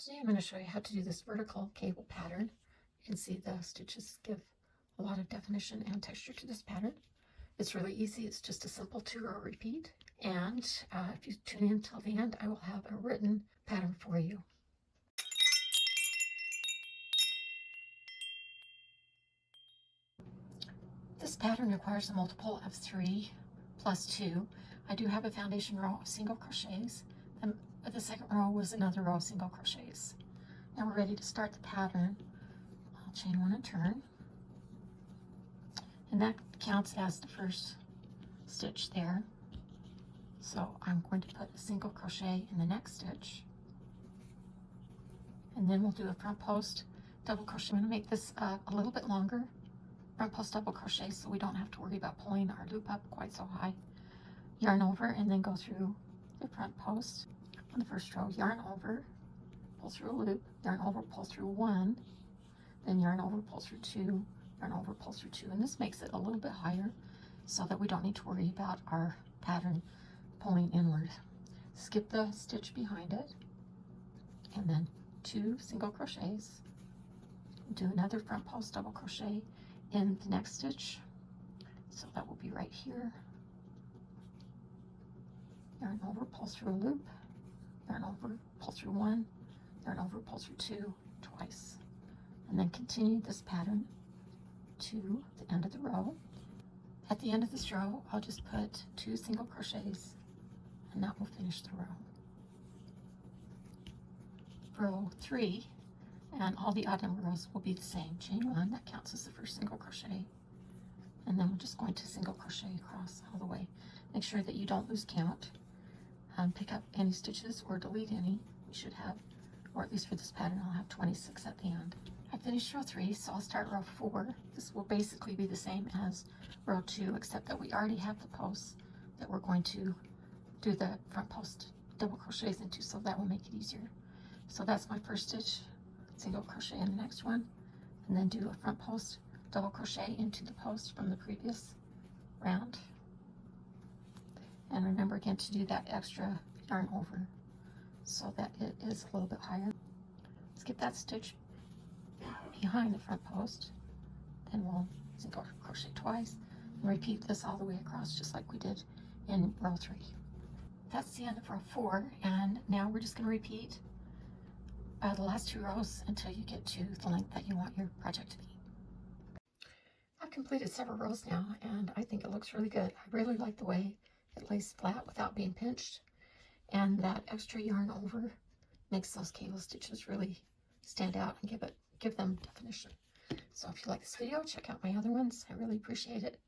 Today I'm going to show you how to do this vertical cable pattern. You can see the stitches give a lot of definition and texture to this pattern. It's really easy. It's just a simple 2-row repeat. And if you tune in till the end, I will have a written pattern for you. This pattern requires a multiple of 3 plus 2. I do have a foundation row of single crochets, and the second row was another row of single crochets. Now we're ready to start the pattern. I'll chain 1 and turn, and that counts as the first stitch there. So I'm going to put a single crochet in the next stitch, and then we'll do a front post double crochet. I'm going to make this a little bit longer. Front post double crochet, so we don't have to worry about pulling our loop up quite so high. Yarn over and then go through the front post on the first row. Yarn over, pull through a loop, yarn over, pull through 1, then yarn over, pull through 2, yarn over, pull through 2, and this makes it a little bit higher so that we don't need to worry about our pattern pulling inward. Skip the stitch behind it, and then 2 single crochets. Do another front post double crochet in the next stitch, so that will be right here. Yarn over, pull through a loop, yarn over, pull through 1, yarn over, pull through 2 twice, and then continue this pattern to the end of the row. At the end of this row, I'll just put 2 single crochets, and that will finish the row. Row 3, and all the odd number rows will be the same. Chain 1, that counts as the first single crochet, and then we're just going to single crochet across all the way. Make sure that you don't lose count. Pick up any stitches or delete any. We should have, or at least for this pattern, I'll have 26 at the end. I finished row 3, so I'll start row 4. This will basically be the same as row 2, except that we already have the posts that we're going to do the front post double crochets into, so that will make it easier. So that's my first stitch, single crochet in the next one, and then do a front post double crochet into the post from the previous round. And remember again to do that extra yarn over so that it is a little bit higher. Skip that stitch behind the front post, then we'll single crochet twice and repeat this all the way across just like we did in row 3. That's the end of row 4, and now we're just going to repeat the last 2 rows until you get to the length that you want your project to be. I've completed several rows now, and I think it looks really good. I really like the way it lays flat without being pinched, and that extra yarn over makes those cable stitches really stand out and give them definition. So if you like this video, check out my other ones. I really appreciate it.